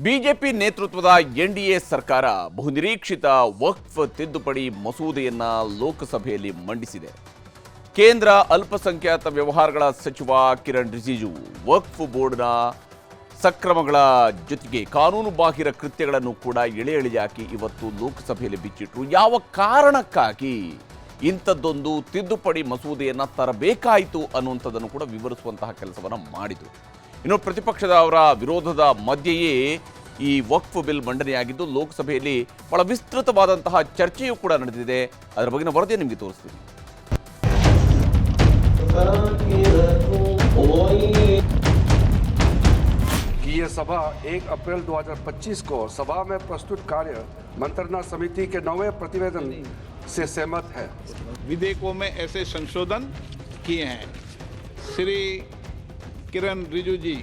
BJP ನೇತೃತ್ವದ NDA ಸರ್ಕಾರ ಬಹುನಿರೀಕ್ಷಿತ ವಕ್ಫ್ ತಿದ್ದುಪಡಿ ಮಸೂದೆಯನ್ನ ಲೋಕಸಭೆಯಲ್ಲಿ ಮಂಡಿಸಿದೆ. ಕೇಂದ್ರ ಅಲ್ಪಸಂಖ್ಯಾತ ವ್ಯವಹಾರಗಳ ಸಚಿವ ಕಿರಣ್ ರಿಜಿಜು ವಕ್ಫ್ ಬೋರ್ಡ್ನ ಸಕ್ರಮಗಳ ಜೊತೆಗೆ ಕಾನೂನು ಬಾಹಿರ ಕೃತ್ಯಗಳನ್ನು ಕೂಡ ಎಳೆ ಎಳೆಯಾಗಿ ಇವತ್ತು ಲೋಕಸಭೆಯಲ್ಲಿ ಬಿಚ್ಚಿಟ್ರು. ಯಾವ ಕಾರಣಕ್ಕಾಗಿ ಇಂಥದ್ದೊಂದು ತಿದ್ದುಪಡಿ ಮಸೂದೆಯನ್ನು ತರಬೇಕಾಯಿತು ಅನ್ನುವಂಥದ್ದನ್ನು ಕೂಡ ವಿವರಿಸುವಂತಹ ಕೆಲಸವನ್ನು ಮಾಡಿದರು. ಇನ್ನು ಪ್ರತಿಪಕ್ಷದವರ ವಿರೋಧದ ಮಧ್ಯೆಯೇ ಈ ವಕ್ಫ್ ಬಿಲ್ ಮಂಡನೆಯಾಗಿದ್ದು ಲೋಕಸಭೆಯಲ್ಲಿ ಬಹಳ ವಿಸ್ತೃತವಾದಂತಹ ಚರ್ಚೆಯೂ ಕೂಡ ನಡೆದಿದೆ. ಅದರ ಬಗ್ಗಿನ ವರದಿ ನಿಮಗೆ ತೋರಿಸ್ತೀನಿ. ये सभा 1 अप्रैल 2025 को सभा में प्रस्तुत कार्य मंत्रणा समिति के 9वें प्रतिवेदन से सहमत है. विधेयकों में ऐसे संशोधन किए हैं. श्री किरण रिजिजू जी.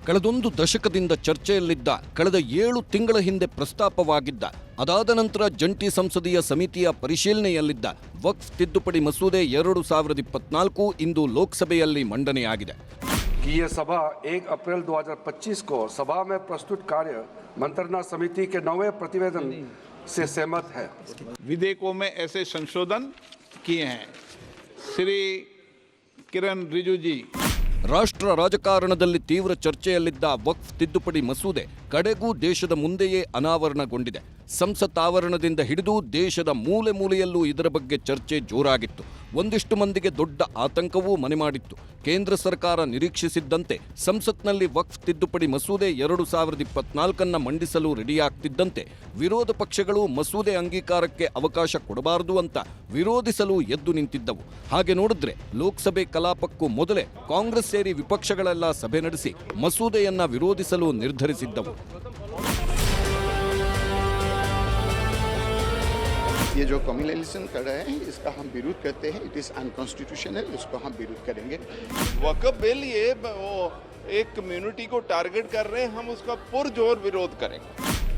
ಕಳೆದೊಂದು ದಶಕದಿಂದ ಚರ್ಚೆಯಲ್ಲಿದ್ದ, ಕಳೆದ 7 ತಿಂಗಳ ಹಿಂದೆ ಪ್ರಸ್ತಾಪವಾಗಿದ್ದ, ಅದಾದ ನಂತರ ಜಂಟಿ ಸಂಸದೀಯ ಸಮಿತಿಯ ಪರಿಶೀಲನೆಯಲ್ಲಿದ್ದ ವಕ್ಫ್ ತಿದ್ದುಪಡಿ ಮಸೂದೆ 2024 ಇಂದು ಲೋಕಸಭೆಯಲ್ಲಿ ಮಂಡನೆಯಾಗಿದೆ. ये सभा 1 अप्रैल 2025 को सभा में प्रस्तुत कार्य मंत्रणा समिति के 9वें प्रतिवेदन से सहमत है. विधेयकों में ऐसे संशोधन किए हैं. श्री किरण रिजिजू जी. ರಾಷ್ಟ್ರ ರಾಜಕಾರಣದಲ್ಲಿ ತೀವ್ರ ಚರ್ಚೆಯಲ್ಲಿದ್ದ ವಕ್ಫ್ ತಿದ್ದುಪಡಿ ಮಸೂದೆ ಕಡೆಗೂ ದೇಶದ ಮುಂದೆಯೇ ಅನಾವರಣಗೊಂಡಿದೆ. ಸಂಸತ್ ಆವರಣದಿಂದ ಹಿಡಿದು ದೇಶದ ಮೂಲೆ ಮೂಲೆಯಲ್ಲೂ ಇದರ ಬಗ್ಗೆ ಚರ್ಚೆ ಜೋರಾಗಿತ್ತು. ಒಂದಿಷ್ಟು ಮಂದಿಗೆ ದೊಡ್ಡ ಆತಂಕವೂ ಮನೆ ಮಾಡಿತ್ತು. ಕೇಂದ್ರ ಸರ್ಕಾರ ನಿರೀಕ್ಷಿಸಿದ್ದಂತೆ ಸಂಸತ್ನಲ್ಲಿ ವಕ್ಫ್ ತಿದ್ದುಪಡಿ ಮಸೂದೆ 2024 ಮಂಡಿಸಲು ರೆಡಿಯಾಗ್ತಿದ್ದಂತೆ ವಿರೋಧ ಪಕ್ಷಗಳು ಮಸೂದೆ ಅಂಗೀಕಾರಕ್ಕೆ ಅವಕಾಶ ಕೊಡಬಾರದು ಅಂತ ವಿರೋಧಿಸಲು ಎದ್ದು ನಿಂತಿದ್ದವು. ಹಾಗೆ ನೋಡಿದ್ರೆ ಲೋಕಸಭೆ ಕಲಾಪಕ್ಕೂ ಮೊದಲೇ ಕಾಂಗ್ರೆಸ್ ಸೇರಿ ವಿಪಕ್ಷಗಳೆಲ್ಲ ಸಭೆ ನಡೆಸಿ ಮಸೂದೆಯನ್ನ ವಿರೋಧಿಸಲು ನಿರ್ಧರಿಸಿದ್ದವು. ये जो कम्युनलिज्म कर रहे हैं इसका हम विरोध करते हैं. It is unconstitutional. इसको हम विरोध करेंगे. वक्फ बिल ये एक कम्युनिटी को टारगेट कर रहे हैं, हम उसका पुरजोर विरोध करेंगे.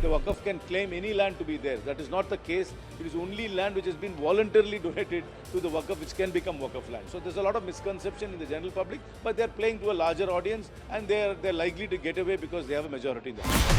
The Waqf can claim any land to be theirs. That is not the case. It is only land which has been voluntarily donated to the Waqf which can become Waqf land. So there's a lot of misconception in the general public, but they are playing to a larger audience and they're likely to get away because they have a majority in the House.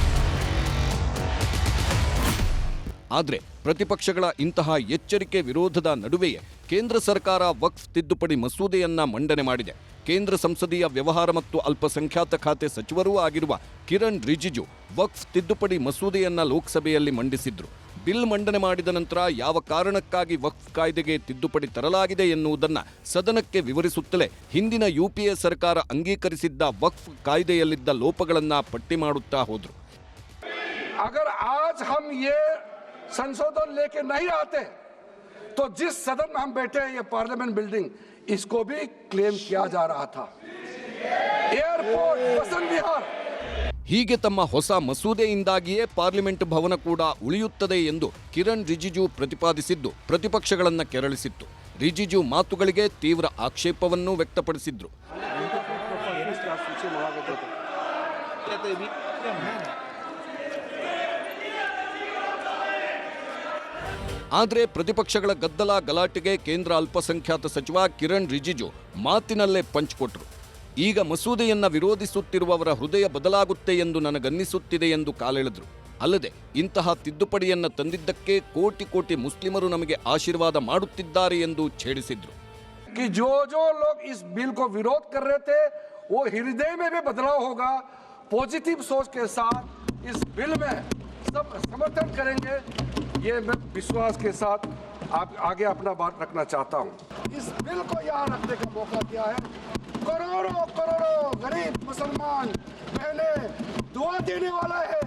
ಆದರೆ ಪ್ರತಿಪಕ್ಷಗಳ ಇಂತಹ ಎಚ್ಚರಿಕೆ ವಿರೋಧದ ನಡುವೆಯೇ ಕೇಂದ್ರ ಸರ್ಕಾರ ವಕ್ಫ್ ತಿದ್ದುಪಡಿ ಮಸೂದೆಯನ್ನ ಮಂಡನೆ ಮಾಡಿದೆ. ಕೇಂದ್ರ ಸಂಸದೀಯ ವ್ಯವಹಾರ ಮತ್ತು ಅಲ್ಪಸಂಖ್ಯಾತ ಖಾತೆ ಸಚಿವರೂ ಆಗಿರುವ ಕಿರಣ್ ರಿಜಿಜು ವಕ್ಫ್ ತಿದ್ದುಪಡಿ ಮಸೂದೆಯನ್ನ ಲೋಕಸಭೆಯಲ್ಲಿ ಮಂಡಿಸಿದ್ರು. ಬಿಲ್ ಮಂಡನೆ ಮಾಡಿದ ನಂತರ ಯಾವ ಕಾರಣಕ್ಕಾಗಿ ವಕ್ಫ್ ಕಾಯ್ದೆಗೆ ತಿದ್ದುಪಡಿ ತರಲಾಗಿದೆ ಎನ್ನುವುದನ್ನು ಸದನಕ್ಕೆ ವಿವರಿಸುತ್ತಲೇ ಹಿಂದಿನ ಯುಪಿಎ ಸರ್ಕಾರ ಅಂಗೀಕರಿಸಿದ್ದ ವಕ್ಫ್ ಕಾಯ್ದೆಯಲ್ಲಿದ್ದ ಲೋಪಗಳನ್ನು ಪಟ್ಟಿ ಮಾಡುತ್ತಾ ಹೋದ್ರು. अगर आज हम ये संशोधन लेके नहीं आते तो जिस सदन में हम बैठे हैं ये पार्लियामेंट बिल्डिंग इसको भी क्लेम किया जा रहा था. एयरपोर्ट बसंत विहार. ಹೀಗೆ ತಮ್ಮ ಹೊಸ ಮಸೂದೆಯಿಂದಾಗಿಯೇ ಪಾರ್ಲಿಮೆಂಟ್ ಭವನ ಕೂಡ ಉಳಿಯುತ್ತದೆ ಎಂದು ಕಿರಣ್ ರಿಜಿಜು ಪ್ರತಿಪಾದಿಸಿದ್ದು ಪ್ರತಿಪಕ್ಷಗಳನ್ನು ಕೆರಳಿಸಿತ್ತು. ರಿಜಿಜು ಮಾತುಗಳಿಗೆ ತೀವ್ರ ಆಕ್ಷೇಪವನ್ನು ವ್ಯಕ್ತಪಡಿಸಿದ್ರು. ಆದರೆ ಪ್ರತಿಪಕ್ಷಗಳ ಗದ್ದಲ ಗಲಾಟೆಗೆ ಕೇಂದ್ರ ಅಲ್ಪಸಂಖ್ಯಾತ ಸಚಿವ ಕಿರಣ್ ರಿಜಿಜು ಮಾತಿನಲ್ಲೇ ಪಂಚ್ ಕೊಟ್ರು. ಈಗ ಮಸೂದೆಯನ್ನ ವಿರೋಧಿಸುತ್ತಿರುವವರ ಹೃದಯ ಬದಲಾಗುತ್ತೆ ಎಂದು ನನಗನ್ನಿಸುತ್ತಿದೆ ಎಂದು ಕಾಲೆಳೆದ್ರು. ಅಲ್ಲದೆ ಇಂತಹ ತಿದ್ದುಪಡಿಯನ್ನ ತಂದಿದ್ದಕ್ಕೆ ಕೋಟಿ ಕೋಟಿ ಮುಸ್ಲಿಮರು ನಮಗೆ ಆಶೀರ್ವಾದ ಮಾಡುತ್ತಿದ್ದಾರೆ ಎಂದು ಛೇಡಿಸಿದ್ರು. कि जो जो लोग इस बिल को विरोध कर रहे थे वो हृदय में भी बदलाव होगा. पॉजिटिव सोच के साथ इस बिल में सब समर्थन करेंगे. ये मैं विश्वास के साथ आप आगे अपना बात रखना चाहता हूँ. इस बिल को यहाँ रखने का मौका दिया है. करोड़ों करोड़ों गरीब मुसलमान बहने दुआ देने वाला है.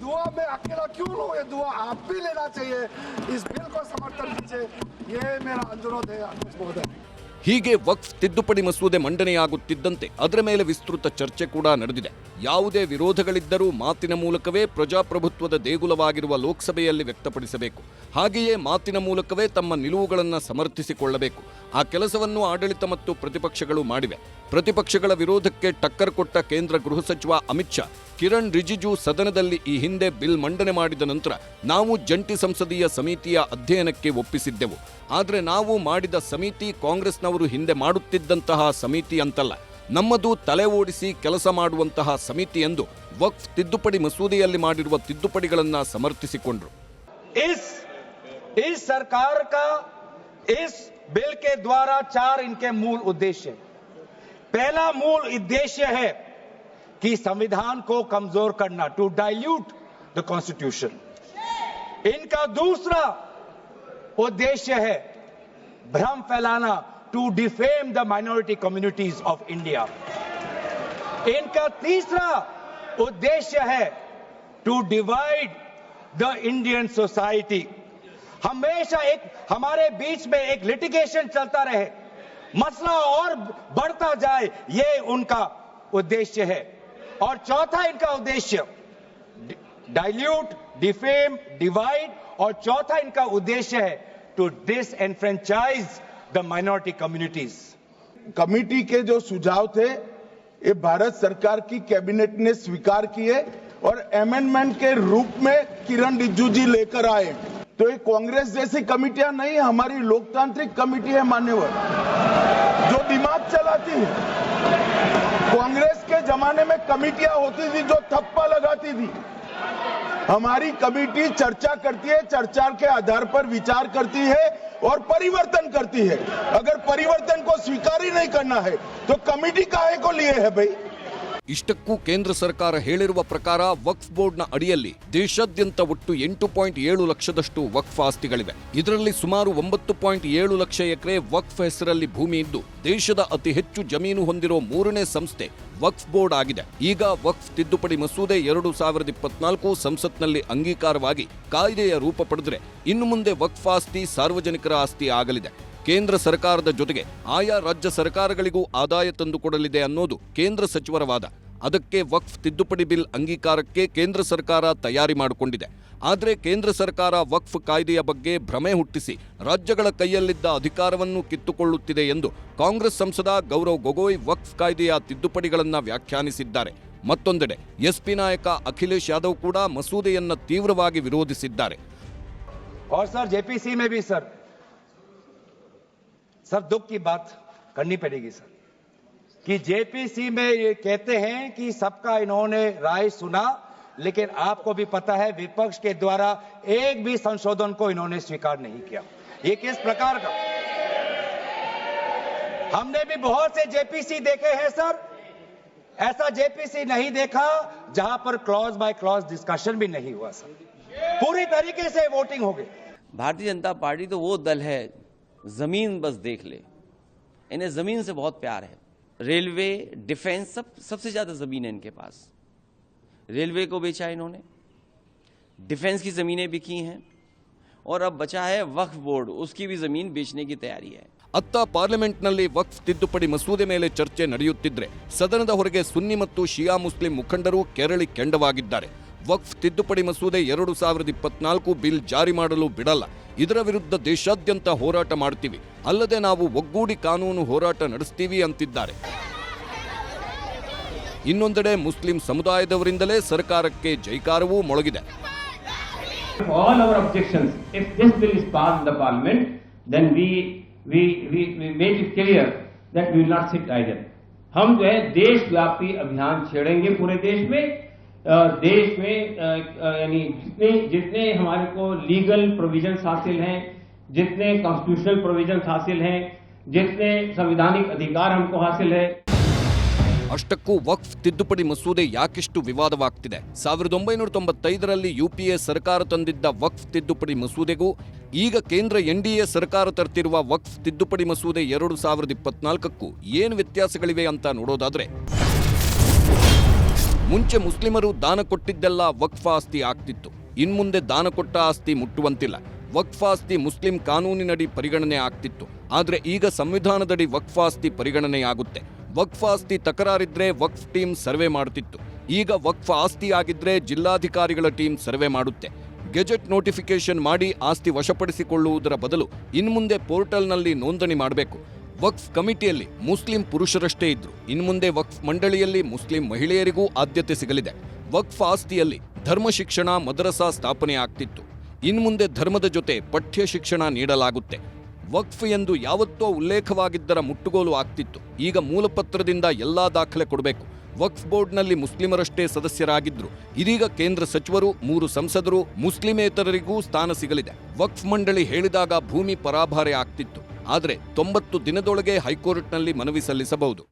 दुआ में अकेला क्यों लूं? ये दुआ आप भी लेना चाहिए. इस बिल को समर्थन दीजिए. ये मेरा अनुरोध है अध्यक्ष महोदय. ಹೀಗೆ ವಕ್ಫ್ ತಿದ್ದುಪಡಿ ಮಸೂದೆ ಮಂಡನೆಯಾಗುತ್ತಿದ್ದಂತೆ ಅದರ ಮೇಲೆ ವಿಸ್ತೃತ ಚರ್ಚೆ ಕೂಡ ನಡೆದಿದೆ. ಯಾವುದೇ ವಿರೋಧಗಳಿದ್ದರೂ ಮಾತಿನ ಮೂಲಕವೇ ಪ್ರಜಾಪ್ರಭುತ್ವದ ದೇಗುಲವಾಗಿರುವ ಲೋಕಸಭೆಯಲ್ಲಿ ವ್ಯಕ್ತಪಡಿಸಬೇಕು. ಹಾಗೆಯೇ ಮಾತಿನ ಮೂಲಕವೇ ತಮ್ಮ ನಿಲುವುಗಳನ್ನು ಸಮರ್ಥಿಸಿಕೊಳ್ಳಬೇಕು. ಆ ಕೆಲಸವನ್ನು ಆಡಳಿತ ಮತ್ತು ಪ್ರತಿಪಕ್ಷಗಳು ಮಾಡಿವೆ. ಪ್ರತಿಪಕ್ಷಗಳ ವಿರೋಧಕ್ಕೆ ಟಕ್ಕರ್ ಕೊಟ್ಟ ಕೇಂದ್ರ ಗೃಹ ಸಚಿವ ಅಮಿತ್ ಶಾ ಕಿರಣ್ ರಿಜಿಜು ಸದನದಲ್ಲಿ ಈ ಹಿಂದೆ ಬಿಲ್ ಮಂಡನೆ ಮಾಡಿದ ನಂತರ ನಾವು ಜಂಟಿ ಸಂಸದೀಯ ಸಮಿತಿಯ ಅಧ್ಯಯನಕ್ಕೆ ಒಪ್ಪಿಸಿದ್ದೆವು. ಆದರೆ ನಾವು ಮಾಡಿದ ಸಮಿತಿ ಕಾಂಗ್ರೆಸ್ನವರು ಹಿಂದೆ ಮಾಡುತ್ತಿದ್ದಂತಹ ಸಮಿತಿ ಅಂತಲ್ಲ, ನಮ್ಮದು ತಲೆ ಓಡಿಸಿ ಕೆಲಸ ಮಾಡುವಂತಹ ಸಮಿತಿ ಎಂದು ವಕ್ಫ್ ತಿದ್ದುಪಡಿ ಮಸೂದೆಯಲ್ಲಿ ಮಾಡಿರುವ ತಿದ್ದುಪಡಿಗಳನ್ನು ಸಮರ್ಥಿಸಿಕೊಂಡರು. इस सरकार का इस बिल के द्वारा 4 इनके मूल उद्देश्य है. पहला मूल उद्देश्य है कि संविधान को कमजोर करना, टू डाइल्यूट द कॉन्स्टिट्यूशन. इनका दूसरा उद्देश्य है भ्रम फैलाना, to defame the minority communities of India. इनका तीसरा उद्देश्य है to divide the Indian society. हमेशा एक हमारे बीच में एक लिटिगेशन चलता रहे, मसला और बढ़ता जाए, ये उनका उद्देश्य है. और चौथा इनका उद्देश्य डाइल्यूट, डिफेम, डिवाइड, और चौथा इनका उद्देश्य है to disenfranchise the minority communities. Committee के जो सुझाव थे ये भारत सरकार की कैबिनेट ने स्वीकार किए और अमेंडमेंट के रूप में किरण रिजिजू जी लेकर आए. तो ये कांग्रेस जैसी कमेटियां नहीं, हमारी लोकतांत्रिक कमेटी है मान्यवर, जो दिमाग चलाती है. कांग्रेस के जमाने में कमेटियां होती थी जो थप्पा लगाती थी. हमारी कमेटी चर्चा करती है, चर्चा के आधार पर विचार करती है और परिवर्तन करती है. अगर परिवर्तन को स्वीकार ही नहीं करना है तो कमेटी काहे को लिए है भाई? ಇಷ್ಟಕ್ಕೂ ಕೇಂದ್ರ ಸರ್ಕಾರ ಹೇಳಿರುವ ಪ್ರಕಾರ ವಕ್ಫ್ ಬೋರ್ಡ್ನ ಅಡಿಯಲ್ಲಿ ದೇಶಾದ್ಯಂತ ಒಟ್ಟು 8.7 ಲಕ್ಷದಷ್ಟು ವಕ್ಫ್ ಆಸ್ತಿಗಳಿವೆ. ಇದರಲ್ಲಿ ಸುಮಾರು 9.7 ಲಕ್ಷ ಎಕರೆ ವಕ್ಫ್ ಹೆಸರಲ್ಲಿ ಭೂಮಿ ಇದ್ದು, ದೇಶದ ಅತಿ ಹೆಚ್ಚು ಜಮೀನು ಹೊಂದಿರೋ 3ನೇ ಸಂಸ್ಥೆ ವಕ್ಫ್ ಬೋರ್ಡ್ ಆಗಿದೆ. ಈಗ ವಕ್ಫ್ ತಿದ್ದುಪಡಿ ಮಸೂದೆ 2024 ಸಂಸತ್ನಲ್ಲಿ ಅಂಗೀಕಾರವಾಗಿ ಕಾಯ್ದೆಯ ರೂಪ ಪಡೆದರೆ ಇನ್ನು ಮುಂದೆ ವಕ್ಫ್ ಆಸ್ತಿ ಸಾರ್ವಜನಿಕರ ಆಸ್ತಿ ಆಗಲಿದೆ. ಕೇಂದ್ರ ಸರ್ಕಾರದ ಜೊತೆಗೆ ಆಯಾ ರಾಜ್ಯ ಸರ್ಕಾರಗಳಿಗೂ ಆದಾಯ ತಂದುಕೊಡಲಿದೆ ಅನ್ನೋದು ಕೇಂದ್ರ ಸಚಿವರ ವಾದ. ಅದಕ್ಕೆ ವಕ್ಫ್ ತಿದ್ದುಪಡಿ ಬಿಲ್ ಅಂಗೀಕಾರಕ್ಕೆ ಕೇಂದ್ರ ಸರ್ಕಾರ ತಯಾರಿ ಮಾಡಿಕೊಂಡಿದೆ. ಆದರೆ ಕೇಂದ್ರ ಸರ್ಕಾರ ವಕ್ಫ್ ಕಾಯ್ದೆಯ ಬಗ್ಗೆ ಭ್ರಮೆ ಹುಟ್ಟಿಸಿ ರಾಜ್ಯಗಳ ಕೈಯಲ್ಲಿದ್ದ ಅಧಿಕಾರವನ್ನು ಕಿತ್ತುಕೊಳ್ಳುತ್ತಿದೆ ಎಂದು ಕಾಂಗ್ರೆಸ್ ಸಂಸದ ಗೌರವ್ ಗೊಗೋಯ್ ವಕ್ಫ್ ಕಾಯ್ದೆಯ ತಿದ್ದುಪಡಿಗಳನ್ನು ವ್ಯಾಖ್ಯಾನಿಸಿದ್ದಾರೆ. ಮತ್ತೊಂದೆಡೆ ಎಸ್ಪಿ ನಾಯಕ ಅಖಿಲೇಶ್ ಯಾದವ್ ಕೂಡ ಮಸೂದೆಯನ್ನ ತೀವ್ರವಾಗಿ ವಿರೋಧಿಸಿದ್ದಾರೆ. सर दुख की बात करनी पड़ेगी सर कि जेपीसी में ये कहते हैं कि सबका इन्होंने राय सुना, लेकिन आपको भी पता है विपक्ष के द्वारा एक भी संशोधन को इन्होंने स्वीकार नहीं किया. ये किस प्रकार का? हमने भी बहुत से जेपीसी देखे हैं सर, ऐसा जेपीसी नहीं देखा जहां पर क्लॉज बाय क्लॉज डिस्कशन भी नहीं हुआ सर. पूरी तरीके से वोटिंग हो गई. भारतीय जनता पार्टी तो वो दल है, जमीन बस देख ले, इन्हें जमीन से बहुत प्यार है. रेलवे, डिफेंस, सबसे ज्यादा जमीन है इनके पास. रेलवे को बेचा इन्होंने, डिफेंस की जमीनें भी की हैं, और अब बचा है वक्फ बोर्ड, उसकी भी जमीन बेचने की तैयारी है. ಅತ್ತ ಪಾರ್ಲಿಮೆಂಟ್ನಲ್ಲಿ ವಕ್ಫ್ ತಿದ್ದುಪಡಿ ಮಸೂದೆ ಮೇಲೆ ಚರ್ಚೆ ನಡೆಯುತ್ತಿದ್ರೆ ಸದನದ ಹೊರಗೆ ಸುನ್ನಿ ಮತ್ತು ಶಿಯಾ ಮುಸ್ಲಿಂ ಮುಖಂಡರು ಕೆರಳಿ ಕೆಂಡವಾಗಿದ್ದಾರೆ. ವಕ್ಫ್ ತಿದ್ದುಪಡಿ ಮಸೂದೆ 2024 ಬಿಲ್ ಜಾರಿ ಮಾಡಲು ಬಿಡಲ್ಲ, ಇದರ ವಿರುದ್ಧ ದೇಶಾದ್ಯಂತ ಹೋರಾಟ ಮಾಡ್ತೀವಿ, ಅಲ್ಲದೆ ನಾವು ಒಗ್ಗೂಡಿ ಕಾನೂನು ಹೋರಾಟ ನಡೆಸ್ತೀವಿ ಅಂತಿದ್ದಾರೆ. ಇನ್ನೊಂದೆಡೆ ಮುಸ್ಲಿಂ ಸಮುದಾಯದವರಿಂದಲೇ ಸರ್ಕಾರಕ್ಕೆ ಜೈಕಾರವೂ ಮೊಳಗಿದೆ. All our objections, if this bill is passed in the parliament, then we make it clear that we will not sit idle. हम जो है देशव्यापी अभियान छेड़ेंगे पूरे देश में. यानी जितने हमारे को लीगल प्रोविजंस हासिल हैं, जितने कॉन्स्टिट्यूशनल प्रोविजंस हासिल हैं, जितने संवैधानिक अधिकार हमको हासिल है. ಅಷ್ಟಕ್ಕೂ ವಕ್ಫ್ ತಿದ್ದುಪಡಿ ಮಸೂದೆ ಯಾಕಿಷ್ಟು ವಿವಾದವಾಗ್ತಿದೆ? 1995ರಲ್ಲಿ ಯುಪಿಎ ಸರ್ಕಾರ ತಂದಿದ್ದ ವಕ್ಫ್ ತಿದ್ದುಪಡಿ ಮಸೂದೆಗೂ ಈಗ ಕೇಂದ್ರ ಎನ್ಡಿಎ ಸರ್ಕಾರ ತರ್ತಿರುವ ವಕ್ಫ್ ತಿದ್ದುಪಡಿ ಮಸೂದೆ 2024ಕ್ಕೂ ಏನು ವ್ಯತ್ಯಾಸಗಳಿವೆ ಅಂತ ನೋಡೋದಾದ್ರೆ, ಮುಂಚೆ ಮುಸ್ಲಿಮರು ದಾನ ಕೊಟ್ಟಿದ್ದೆಲ್ಲ ವಕ್ಫ್ ಆಸ್ತಿ ಆಗ್ತಿತ್ತು. ಇನ್ಮುಂದೆ ದಾನ ಕೊಟ್ಟ ಆಸ್ತಿ ಮುಟ್ಟುವಂತಿಲ್ಲ. ವಕ್ಫ್ ಆಸ್ತಿ ಮುಸ್ಲಿಂ ಕಾನೂನಿನಡಿ ಪರಿಗಣನೆ ಆಗ್ತಿತ್ತು. ಆದರೆ ಈಗ ಸಂವಿಧಾನದಡಿ ವಕ್ಫ್ ಆಸ್ತಿ ಪರಿಗಣನೆಯಾಗುತ್ತೆ. ವಕ್ಫ್ ಆಸ್ತಿ ತಕರಾರಿದ್ರೆ ವಕ್ಫ್ ಟೀಮ್ ಸರ್ವೆ ಮಾಡುತ್ತಿತ್ತು. ಈಗ ವಕ್ಫ್ ಆಸ್ತಿ ಆಗಿದ್ರೆ ಜಿಲ್ಲಾಧಿಕಾರಿಗಳ ಟೀಮ್ ಸರ್ವೆ ಮಾಡುತ್ತೆ. ಗೆಜೆಟ್ ನೋಟಿಫಿಕೇಶನ್ ಮಾಡಿ ಆಸ್ತಿ ವಶಪಡಿಸಿಕೊಳ್ಳುವುದರ ಬದಲು ಇನ್ಮುಂದೆ ಪೋರ್ಟಲ್ನಲ್ಲಿ ನೋಂದಣಿ ಮಾಡಬೇಕು. ವಕ್ಫ್ ಕಮಿಟಿಯಲ್ಲಿ ಮುಸ್ಲಿಂ ಪುರುಷರಷ್ಟೇ ಇದ್ರು. ಇನ್ಮುಂದೆ ವಕ್ಫ್ ಮಂಡಳಿಯಲ್ಲಿ ಮುಸ್ಲಿಂ ಮಹಿಳೆಯರಿಗೂ ಆದ್ಯತೆ ಸಿಗಲಿದೆ. ವಕ್ಫ್ ಆಸ್ತಿಯಲ್ಲಿ ಧರ್ಮ ಶಿಕ್ಷಣ ಮದರಸಾ ಸ್ಥಾಪನೆ ಆಗ್ತಿತ್ತು. ಇನ್ಮುಂದೆ ಧರ್ಮದ ಜೊತೆ ಪಠ್ಯ ಶಿಕ್ಷಣ ನೀಡಲಾಗುತ್ತೆ. ವಕ್ಫ್ ಎಂದು ಯಾವತ್ತೋ ಉಲ್ಲೇಖವಾಗಿದ್ದರ ಮುಟ್ಟುಗೋಲು ಆಗ್ತಿತ್ತು. ಈಗ ಮೂಲಪತ್ರದಿಂದ ಎಲ್ಲಾ ದಾಖಲೆ ಕೊಡಬೇಕು. ವಕ್ಫ್ ಬೋರ್ಡ್ನಲ್ಲಿ ಮುಸ್ಲಿಮರಷ್ಟೇ ಸದಸ್ಯರಾಗಿದ್ರು. ಇದೀಗ ಕೇಂದ್ರ ಸಚಿವರು, 3 ಸಂಸದರು, ಮುಸ್ಲಿಮೇತರರಿಗೂ ಸ್ಥಾನ ಸಿಗಲಿದೆ. ವಕ್ಫ್ ಮಂಡಳಿ ಹೇಳಿದಾಗ ಭೂಮಿ ಪರಾಭಾರೆ ಆಗ್ತಿತ್ತು. ಆದರೆ 90 ದಿನದೊಳಗೆ ಹೈಕೋರ್ಟ್ನಲ್ಲಿ ಮನವಿ ಸಲ್ಲಿಸಬಹುದು.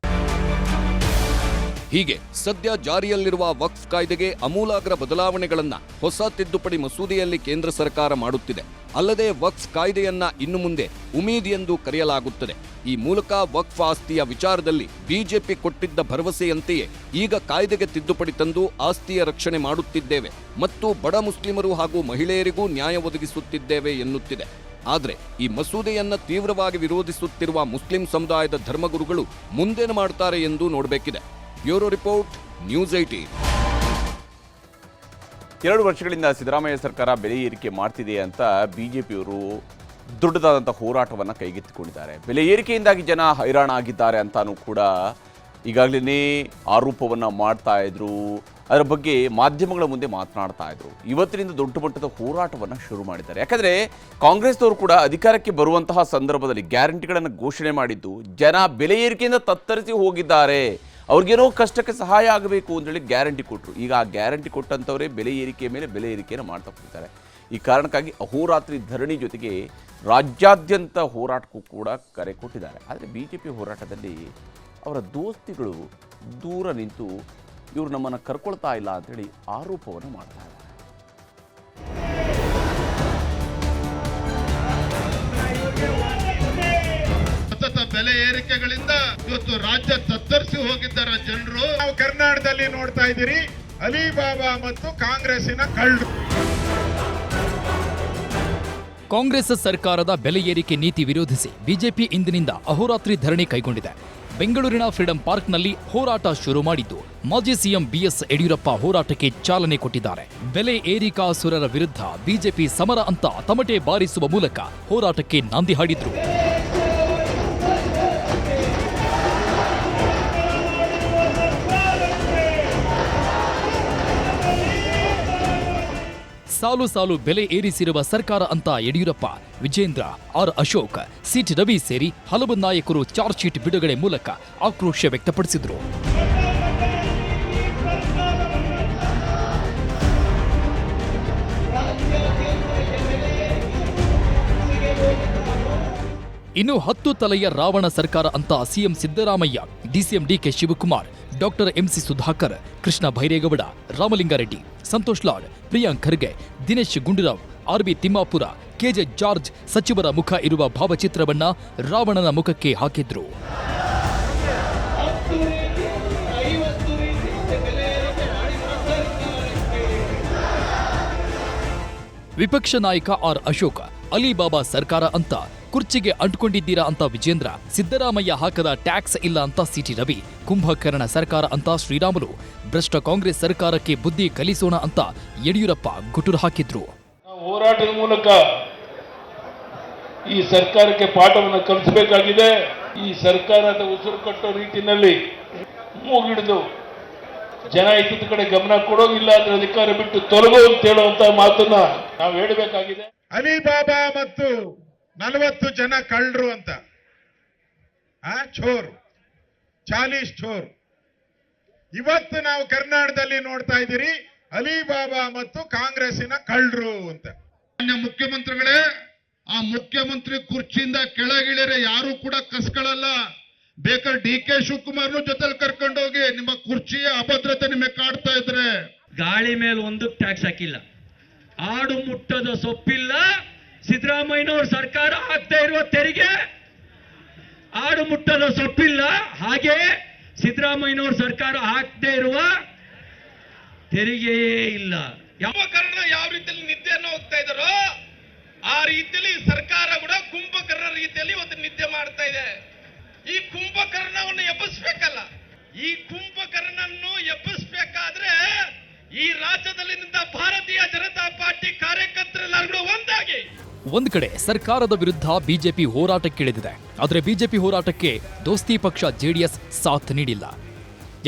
ಹೀಗೆ ಸದ್ಯ ಜಾರಿಯಲ್ಲಿರುವ ವಕ್ಫ್ ಕಾಯ್ದೆಗೆ ಅಮೂಲಾಗ್ರ ಬದಲಾವಣೆಗಳನ್ನ ಹೊಸ ತಿದ್ದುಪಡಿ ಮಸೂದೆಯಲ್ಲಿ ಕೇಂದ್ರ ಸರ್ಕಾರ ಮಾಡುತ್ತಿದೆ. ಅಲ್ಲದೆ ವಕ್ಫ್ ಕಾಯ್ದೆಯನ್ನ ಇನ್ನು ಮುಂದೆ ಉಮೀದ್ ಎಂದು ಕರೆಯಲಾಗುತ್ತದೆ. ಈ ಮೂಲಕ ವಕ್ಫ್ ಆಸ್ತಿಯ ವಿಚಾರದಲ್ಲಿ ಬಿಜೆಪಿ ಕೊಟ್ಟಿದ್ದ ಭರವಸೆಯಂತೆಯೇ ಈಗ ಕಾಯ್ದೆಗೆ ತಿದ್ದುಪಡಿ ತಂದು ಆಸ್ತಿಯ ರಕ್ಷಣೆ ಮಾಡುತ್ತಿದ್ದೇವೆ ಮತ್ತು ಬಡ ಮುಸ್ಲಿಮರು ಹಾಗೂ ಮಹಿಳೆಯರಿಗೂ ನ್ಯಾಯ ಒದಗಿಸುತ್ತಿದ್ದೇವೆ ಎನ್ನುತ್ತಿದೆ. ಆದರೆ ಈ ಮಸೂದೆಯನ್ನ ತೀವ್ರವಾಗಿ ವಿರೋಧಿಸುತ್ತಿರುವ ಮುಸ್ಲಿಂ ಸಮುದಾಯದ ಧರ್ಮಗುರುಗಳು ಮುಂದೇನು ಮಾಡ್ತಾರೆ ಎಂದು ನೋಡಬೇಕಿದೆ. Bureau report, news 18. 2 ವರ್ಷಗಳಿಂದ ಸಿದ್ದರಾಮಯ್ಯ ಸರ್ಕಾರ ಬೆಲೆ ಏರಿಕೆ ಮಾಡ್ತಿದೆ ಅಂತ ಬಿಜೆಪಿಯವರು ದೊಡ್ಡದಾದಂಥ ಹೋರಾಟವನ್ನು ಕೈಗೆತ್ತಿಕೊಂಡಿದ್ದಾರೆ. ಬೆಲೆ ಏರಿಕೆಯಿಂದಾಗಿ ಜನ ಹೈರಾಣ ಆಗಿದ್ದಾರೆ ಅಂತಾನೂ ಕೂಡ ಈಗಾಗಲೇ ಆರೋಪವನ್ನು ಮಾಡ್ತಾ ಇದ್ರು. ಅದರ ಬಗ್ಗೆ ಮಾಧ್ಯಮಗಳ ಮುಂದೆ ಮಾತನಾಡ್ತಾ ಇದ್ರು. ಇವತ್ತಿನಿಂದ ದೊಡ್ಡ ಮಟ್ಟದ ಹೋರಾಟವನ್ನು ಶುರು ಮಾಡಿದ್ದಾರೆ. ಯಾಕಂದರೆ ಕಾಂಗ್ರೆಸ್ನವರು ಕೂಡ ಅಧಿಕಾರಕ್ಕೆ ಬರುವಂತಹ ಸಂದರ್ಭದಲ್ಲಿ ಗ್ಯಾರಂಟಿಗಳನ್ನು ಘೋಷಣೆ ಮಾಡಿದ್ದು ಜನ ಬೆಲೆ ಏರಿಕೆಯಿಂದ ತತ್ತರಿಸಿ ಹೋಗಿದ್ದಾರೆ, ಅವ್ರಿಗೇನೋ ಕಷ್ಟಕ್ಕೆ ಸಹಾಯ ಆಗಬೇಕು ಅಂತೇಳಿ ಗ್ಯಾರಂಟಿ ಕೊಟ್ಟರು. ಈಗ ಆ ಗ್ಯಾರಂಟಿ ಕೊಟ್ಟಂಥವರೇ ಬೆಲೆ ಏರಿಕೆ ಮೇಲೆ ಬೆಲೆ ಏರಿಕೆಯನ್ನು ಮಾಡ್ತಾ ಹೋಗ್ತಾರೆ. ಈ ಕಾರಣಕ್ಕಾಗಿ ಅಹೋರಾತ್ರಿ ಧರಣಿ ಜೊತೆಗೆ ರಾಜ್ಯಾದ್ಯಂತ ಹೋರಾಟಕ್ಕೂ ಕೂಡ ಕರೆ ಕೊಟ್ಟಿದ್ದಾರೆ. ಆದರೆ ಬಿಜೆಪಿ ಹೋರಾಟದಲ್ಲಿ ಅವರ ದೋಸ್ತಿಗಳು ದೂರ ನಿಂತು ಇವರು ನಮ್ಮನ್ನು ಕರ್ಕೊಳ್ತಾ ಇಲ್ಲ ಅಂತೇಳಿ ಆರೋಪವನ್ನು ಮಾಡ್ತಾ ಇದ್ದಾರೆ. ಬೆಲೆ ಏರಿಕೆಗಳಿಂದ ಇವತ್ತು ರಾಜ್ಯ ತತ್ತರಿಸಿ ಹೋಗಿದ್ದಾರೆ ಜನರು. ನಾವು ಕರ್ನಾಟಕದಲ್ಲಿ ನೋಡ್ತಾ ಇದ್ದೀರಿ, ಅಲಿಬಾಬಾ ಮತ್ತು ಕಾಂಗ್ರೆಸ್ಸಿನ ಕಳ್ಳು. ಕಾಂಗ್ರೆಸ್ ಸರ್ಕಾರದ ಬೆಲೆ ಏರಿಕೆ ನೀತಿ ವಿರೋಧಿಸಿ ಬಿಜೆಪಿ ಇಂದಿನಿಂದ ಅಹೋರಾತ್ರಿ ಧರಣಿ ಕೈಗೊಂಡಿದೆ. ಬೆಂಗಳೂರಿನ ಫ್ರೀಡಂ ಪಾರ್ಕ್ನಲ್ಲಿ ಹೋರಾಟ ಶುರು ಮಾಡಿದ್ದು ಮಾಜಿ ಸಿಎಂ ಬಿಎಸ್ ಯಡಿಯೂರಪ್ಪ ಹೋರಾಟಕ್ಕೆ ಚಾಲನೆ ಕೊಟ್ಟಿದ್ದಾರೆ. ಬೆಲೆ ಏರಿಕಾಸುರರ ವಿರುದ್ಧ ಬಿಜೆಪಿ ಸಮರ ಅಂತ ತಮಟೆ ಬಾರಿಸುವ ಮೂಲಕ ಹೋರಾಟಕ್ಕೆ ನಾಂದಿ ಹಾಡಿದ್ರು. ಸಾಲು ಸಾಲು ಬೆಲೆ ಏರಿಸಿರುವ ಸರ್ಕಾರ ಅಂತ ಯಡಿಯೂರಪ್ಪ, ವಿಜೇಂದ್ರ, ಆರ್ ಅಶೋಕ್, ಸಿಟಿ ರವಿ ಸೇರಿ ಹಲವು ನಾಯಕರು ಚಾರ್ಜ್ ಶೀಟ್ ಬಿಡುಗಡೆ ಮೂಲಕ ಆಕ್ರೋಶ ವ್ಯಕ್ತಪಡಿಸಿದರು. ಇನ್ನು 10 ತಲೆಯ ರಾವಣ ಸರ್ಕಾರ ಅಂತ CM Siddaramaiah, DCM DK Shivakumar, doctor MC Sudhakar, Krishna Byre Gowda, Ramalinga Reddy, Santosh Lad, Priyank Kharge, Dinesh Gundu Rao, RB Timmapur, KJ George ಸಚಿವರ ಮುಖ ಇರುವ ಭಾವಚಿತ್ರವನ್ನ ರಾವಣನ ಮುಖಕ್ಕೆ ಹಾಕಿದ್ರು. ವಿಪಕ್ಷ ನಾಯಕ ಆರ್ ಅಶೋಕ್, ಅಲಿಬಾಬಾ ಸರ್ಕಾರ ಅಂತ ಕುರ್ಚಿಗೆ ಅಂಟ್ಕೊಂಡಿದ್ದೀರಾ ಅಂತ ವಿಜೇಂದ್ರ, ಸಿದ್ದರಾಮಯ್ಯ ಹಾಕದ ಟ್ಯಾಕ್ಸ್ ಇಲ್ಲ ಅಂತ ಸಿಟಿ ರವಿ, ಕುಂಭಕರ್ಣ ಸರ್ಕಾರ ಅಂತ ಶ್ರೀರಾಮುಲು, ಭ್ರಷ್ಟ ಕಾಂಗ್ರೆಸ್ ಸರ್ಕಾರಕ್ಕೆ ಬುದ್ಧಿ ಕಲಿಸೋಣ ಅಂತ ಯಡಿಯೂರಪ್ಪ ಗುಟುರು ಹಾಕಿದ್ರು. ಹೋರಾಟದ ಮೂಲಕ ಈ ಸರ್ಕಾರಕ್ಕೆ ಪಾಠವನ್ನು ಕಲಿಸಬೇಕಾಗಿದೆ. ಈ ಸರ್ಕಾರದ ಉಸಿರು ಕಟ್ಟೋ ರೀತಿಯಲ್ಲಿ ಮೂಗಿಡಿದು ಜನ ಇದ್ದ ಕಡೆ ಗಮನ ಕೊಡೋಗಿಲ್ಲ ಅಂದ್ರೆ ಅಧಿಕಾರ ಬಿಟ್ಟು ತೊಲಗೋ ಅಂತ ಹೇಳುವಂತ ಮಾತನ್ನ ನಾವು ಹೇಳಬೇಕಾಗಿದೆ. ಅಲಿಬಾಬಾ ಮತ್ತು 40 ಜನ ಕಳ್ಳರು ಅಂತ, ಚೋರ್ 40 ಚೋರ್. ಇವತ್ತು ನಾವು ಕರ್ನಾಟಕದಲ್ಲಿ ನೋಡ್ತಾ ಇದ್ದೀರಿ, ಅಲಿಬಾಬಾ ಮತ್ತು ಕಾಂಗ್ರೆಸ್ಸಿನ ಕಳ್ಳರು ಅಂತ. ಮುಖ್ಯಮಂತ್ರಿಗಳೇ, ಆ ಮುಖ್ಯಮಂತ್ರಿ ಕುರ್ಚಿಯಿಂದ ಕೆಳಗಿಳಿರೆ ಯಾರು ಕೂಡ ಕಸ್ಕೊಳ್ಳಲ್ಲ. ಬೇಕಾದ್ರೆ ಡಿಕೆ ಶಿವಕುಮಾರ್ನು ಜೊತೆಲಿ ಕರ್ಕೊಂಡೋಗಿ, ನಿಮ್ಮ ಕುರ್ಚಿಯ ಅಭದ್ರತೆ ನಿಮಗೆ ಕಾಡ್ತಾ ಇದ್ರೆ. ಗಾಳಿ ಮೇಲೆ ಒಂದು ಟ್ಯಾಕ್ಸ್ ಹಾಕಿಲ್ಲ, ಆಡು ಮುಟ್ಟದ ಸೊಪ್ಪಿಲ್ಲ. ಸಿದ್ದರಾಮಯ್ಯನವ್ರ ಸರ್ಕಾರ ಹಾಕ್ತಾ ಇರುವ ತೆರಿಗೆ ಆಡು ಮುಟ್ಟದ ಸೊಪ್ಪಿಲ್ಲ. ಹಾಗೆ ಸಿದ್ದರಾಮಯ್ಯನವ್ರ ಸರ್ಕಾರ ಹಾಕ್ತಾ ಇರುವ ತೆರಿಗೆಯೇ ಇಲ್ಲ. ಯಾವ ಕಾರಣ ಯಾವ ರೀತಿಯಲ್ಲಿ ನಿದ್ದೆಯನ್ನು ಹೋಗ್ತಾ ಇದ್ದಾರೋ ಆ ರೀತಿಯಲ್ಲಿ ಸರ್ಕಾರ ಕೂಡ ಕುಂಭಕರ್ಣ ರೀತಿಯಲ್ಲಿ ಇವತ್ತು ನಿದ್ದೆ ಮಾಡ್ತಾ ಇದೆ. ಈ ಕುಂಭಕರ್ಣವನ್ನು ಎಬ್ಬಿಸ್ಬೇಕಲ್ಲ. ಈ ಕುಂಭಕರ್ಣನ್ನು ಎಬ್ಬಿಸ್ಬೇಕಾದ್ರೆ ಈ ರಾಜ್ಯದಲ್ಲಿ ನಿಂತ ಭಾರತೀಯ ಜನತಾ ಪಾರ್ಟಿ ಕಾರ್ಯಕರ್ತರೆಲ್ಲರೂ ಒಂದಾಗಿ ಒಂದ್ ಕಡೆ ಸರ್ಕಾರದ ವಿರುದ್ಧ ಬಿಜೆಪಿ ಹೋರಾಟಕ್ಕಿಳಿದಿದೆ. ಆದರೆ ಬಿಜೆಪಿ ಹೋರಾಟಕ್ಕೆ ದೋಸ್ತಿ ಪಕ್ಷ ಜೆಡಿಎಸ್ ಸಾಥ್ ನೀಡಿಲ್ಲ.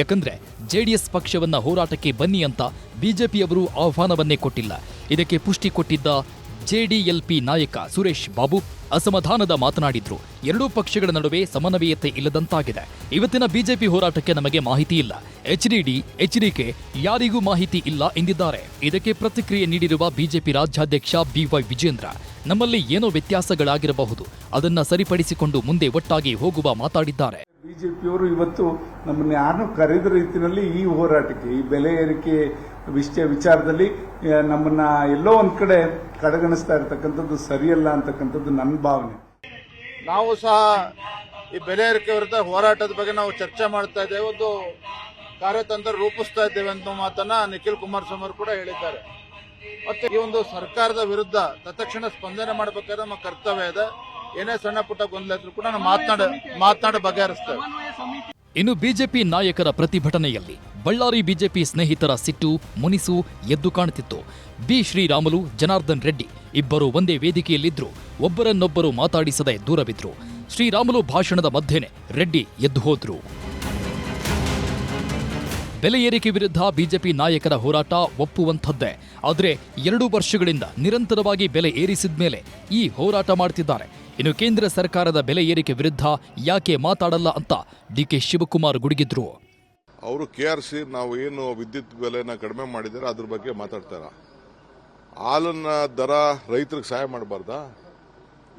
ಯಾಕಂದ್ರೆ ಜೆಡಿಎಸ್ ಪಕ್ಷವನ್ನ ಹೋರಾಟಕ್ಕೆ ಬನ್ನಿ ಅಂತ ಬಿಜೆಪಿಯವರು ಆಹ್ವಾನವನ್ನೇ ಕೊಟ್ಟಿಲ್ಲ. ಇದಕ್ಕೆ ಪುಷ್ಟಿ ಕೊಟ್ಟಿದ್ದ ಜೆಡಿಎಲ್ಪಿ ನಾಯಕ ಸುರೇಶ್ ಬಾಬು ಅಸಮಾಧಾನದ ಮಾತನಾಡಿದ್ರು. ಎರಡೂ ಪಕ್ಷಗಳ ನಡುವೆ ಸಮನ್ವಯತೆ ಇಲ್ಲದಂತಾಗಿದೆ. ಇವತ್ತಿನ ಬಿಜೆಪಿ ಹೋರಾಟಕ್ಕೆ ನಮಗೆ ಮಾಹಿತಿ ಇಲ್ಲ. ಎಚ್ಡಿಕೆ ಯಾರಿಗೂ ಮಾಹಿತಿ ಇಲ್ಲ ಎಂದಿದ್ದಾರೆ. ಇದಕ್ಕೆ ಪ್ರತಿಕ್ರಿಯೆ ನೀಡಿರುವ ಬಿಜೆಪಿ ರಾಜ್ಯಾಧ್ಯಕ್ಷ ಬಿವೈ ವಿಜೇಂದ್ರ, ನಮ್ಮಲ್ಲಿ ಏನೋ ವ್ಯತ್ಯಾಸಗಳಾಗಿರಬಹುದು, ಅದನ್ನ ಸರಿಪಡಿಸಿಕೊಂಡು ಮುಂದೆ ಒಟ್ಟಾಗಿ ಹೋಗುವ ಮಾತಾಡಿದ್ದಾರೆ. ಬಿಜೆಪಿಯವರು ಇವತ್ತು ನಮ್ಮನ್ನು ಯಾರನ್ನು ಕರೆದ ರೀತಿಯಲ್ಲಿ ಈ ಹೋರಾಟಕ್ಕೆ, ಈ ಬೆಲೆ ಏರಿಕೆ ವಿಚಾರದಲ್ಲಿ ನಮ್ಮನ್ನ ಎಲ್ಲೋ ಒಂದ್ ಕಡೆ ಕಡೆಗಣಿಸ್ತಾ ಇರತಕ್ಕಂಥದ್ದು ಸರಿಯಲ್ಲ ಅಂತಕ್ಕಂಥದ್ದು ನನ್ನ ಭಾವನೆ. ನಾವು ಸಹ ಈ ಬೆಲೆ ಏರಿಕೆ ವಿರುದ್ಧ ಹೋರಾಟದ ಬಗ್ಗೆ ನಾವು ಚರ್ಚೆ ಮಾಡ್ತಾ ಇದ್ದೇವೆ, ಒಂದು ಕಾರ್ಯತಂತ್ರ ರೂಪಿಸ್ತಾ ಇದ್ದೇವೆ ಅಂತ ಮಾತನ್ನ ನಿಖಿಲ್ ಕುಮಾರಸ್ವಾಮಿ ಅವರು ಕೂಡ ಹೇಳಿದ್ದಾರೆ. ಮತ್ತೆ ಈ ಒಂದು ಸರ್ಕಾರದ ವಿರುದ್ಧ ತತ್ಕ್ಷಣ ಸ್ಪಂದನೆ ಮಾಡಬೇಕಾದ್ರೆ ನಮ್ಮ ಕರ್ತವ್ಯ ಇದೆ. ಏನೇ ಸಣ್ಣ ಪುಟ್ಟ ಗೊಂದಲ ಇದ್ರೂ ಕೂಡ ನಾವು ಮಾತನಾಡ ಬಗೆಹರಿಸ್ತೇವೆ. ಇನ್ನು ಬಿಜೆಪಿ ನಾಯಕರ ಪ್ರತಿಭಟನೆಯಲ್ಲಿ ಬಳ್ಳಾರಿ ಬಿಜೆಪಿ ಸ್ನೇಹಿತರ ಸಿಟ್ಟು, ಮುನಿಸು ಎದ್ದು ಕಾಣುತ್ತಿತ್ತು. ಬಿ ಶ್ರೀರಾಮುಲು, ಜನಾರ್ದನ್ ರೆಡ್ಡಿ ಇಬ್ಬರು ಒಂದೇ ವೇದಿಕೆಯಲ್ಲಿದ್ದರೂ ಒಬ್ಬರನ್ನೊಬ್ಬರು ಮಾತಾಡಿಸದೆ ದೂರವಿದ್ರು. ಶ್ರೀರಾಮುಲು ಭಾಷಣದ ಮಧ್ಯೆನೇ ರೆಡ್ಡಿ ಎದ್ದು ಹೋದ್ರು. ಬೆಲೆ ಏರಿಕೆ ವಿರುದ್ಧ ಬಿಜೆಪಿ ನಾಯಕರ ಹೋರಾಟ ಒಪ್ಪುವಂಥದ್ದೇ. ಆದರೆ 2 ವರ್ಷಗಳಿಂದ ನಿರಂತರವಾಗಿ ಬೆಲೆ ಏರಿಸಿದ ಮೇಲೆ ಈ ಹೋರಾಟ ಮಾಡ್ತಿದ್ದಾರೆ. ಇನ್ನು ಕೇಂದ್ರ ಸರ್ಕಾರದ ಬೆಲೆ ಏರಿಕೆ ವಿರುದ್ಧ ಯಾಕೆ ಮಾತಾಡಲ್ಲ ಅಂತ ಡಿಕೆ ಶಿವಕುಮಾರ್ ಗುಡುಗಿದ್ರು. ಅವರು KRC ನಾವು ಏನು ವಿದ್ಯುತ್ ಬೆಲೆನ ಕಡಿಮೆ ಮಾಡಿದ್ದಾರೆ ಅದ್ರ ಬಗ್ಗೆ ಮಾತಾಡ್ತಾರ. ಹಾಲನ್ನ ದರ ರೈತರಿಗೆ ಸಹಾಯ ಮಾಡಬಾರ್ದಾ?